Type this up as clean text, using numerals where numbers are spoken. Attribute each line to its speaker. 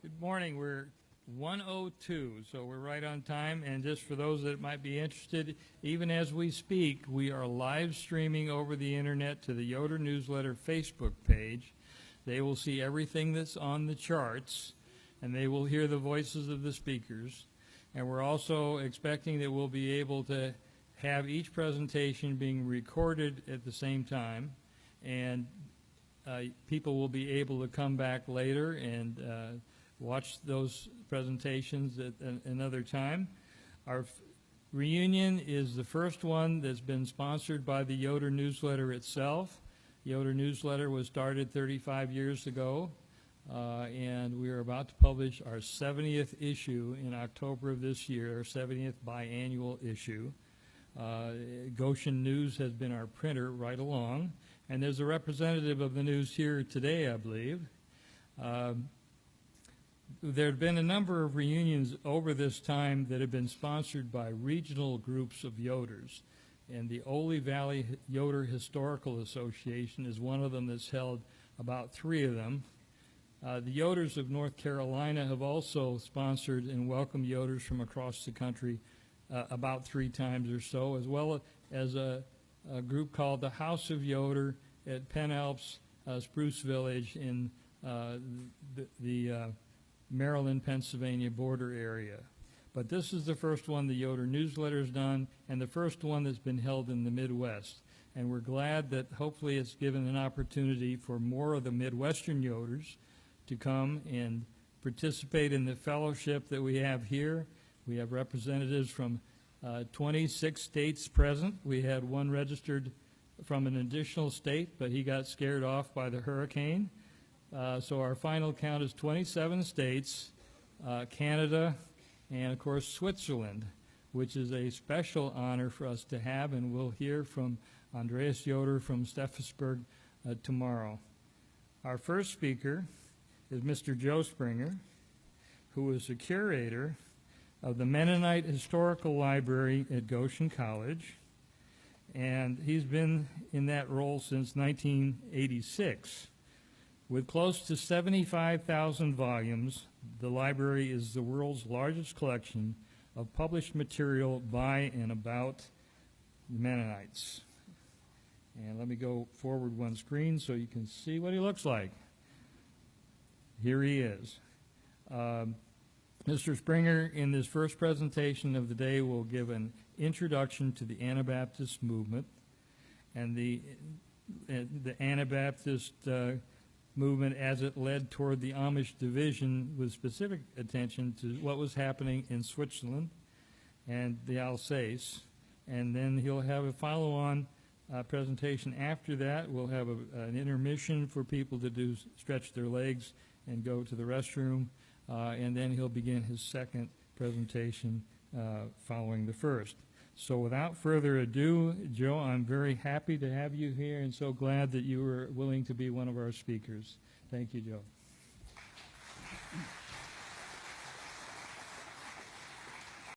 Speaker 1: Good morning. We're 1:02, so we're right on time. And just for those that might be interested, even as we speak, we are live streaming over the internet to the Yoder Newsletter Facebook page. They will see everything that's on the charts, and they will hear the voices of the speakers. And we're also expecting that we'll be able to have each presentation being recorded at the same time, and people will be able to come back later and watch those presentations at another time. Our reunion is the first one that's been sponsored by the Yoder Newsletter itself. Yoder Newsletter was started 35 years ago, and we are about to publish our 70th issue in October of this year, our 70th biannual issue. Goshen News has been our printer right along, and there's a representative of the news here today, I believe. There have been a number of reunions over this time that have been sponsored by regional groups of Yoders, and the Ole Valley Yoder Historical Association is one of them that's held about 3 of them. The Yoders of North Carolina have also sponsored and welcomed Yoders from across the country about 3 times or so, as well as a group called the House of Yoder at Penn Alps Spruce Village in the Maryland-Pennsylvania border area. But this is the first one the Yoder Newsletter has done, and the first one that's been held in the Midwest. And we're glad that hopefully it's given an opportunity for more of the Midwestern Yoders to come and participate in the fellowship that we have here. We have representatives from 26 states present. We had one registered from an additional state, but he got scared off by the hurricane. So our final count is 27 states, Canada, and of course Switzerland, which is a special honor for us to have, and we'll hear from Andreas Yoder from Steffensburg tomorrow. Our first speaker is Mr. Joe Springer, who is the curator of the Mennonite Historical Library at Goshen College, and he's been in that role since 1986. With close to 75,000 volumes, the library is the world's largest collection of published material by and about Mennonites. And let me go forward one screen so you can see what he looks like. Here he is. Mr. Springer, in this first presentation of the day, will give an introduction to the Anabaptist movement and the Anabaptist movement as it led toward the Amish division, with specific attention to what was happening in Switzerland and the Alsace. And then he'll have a follow-on presentation after that. We'll have an intermission for people to stretch their legs and go to the restroom. And then he'll begin his second presentation following the first. So without further ado, Joe, I'm very happy to have you here and so glad that you were willing to be one of our speakers. Thank you, Joe.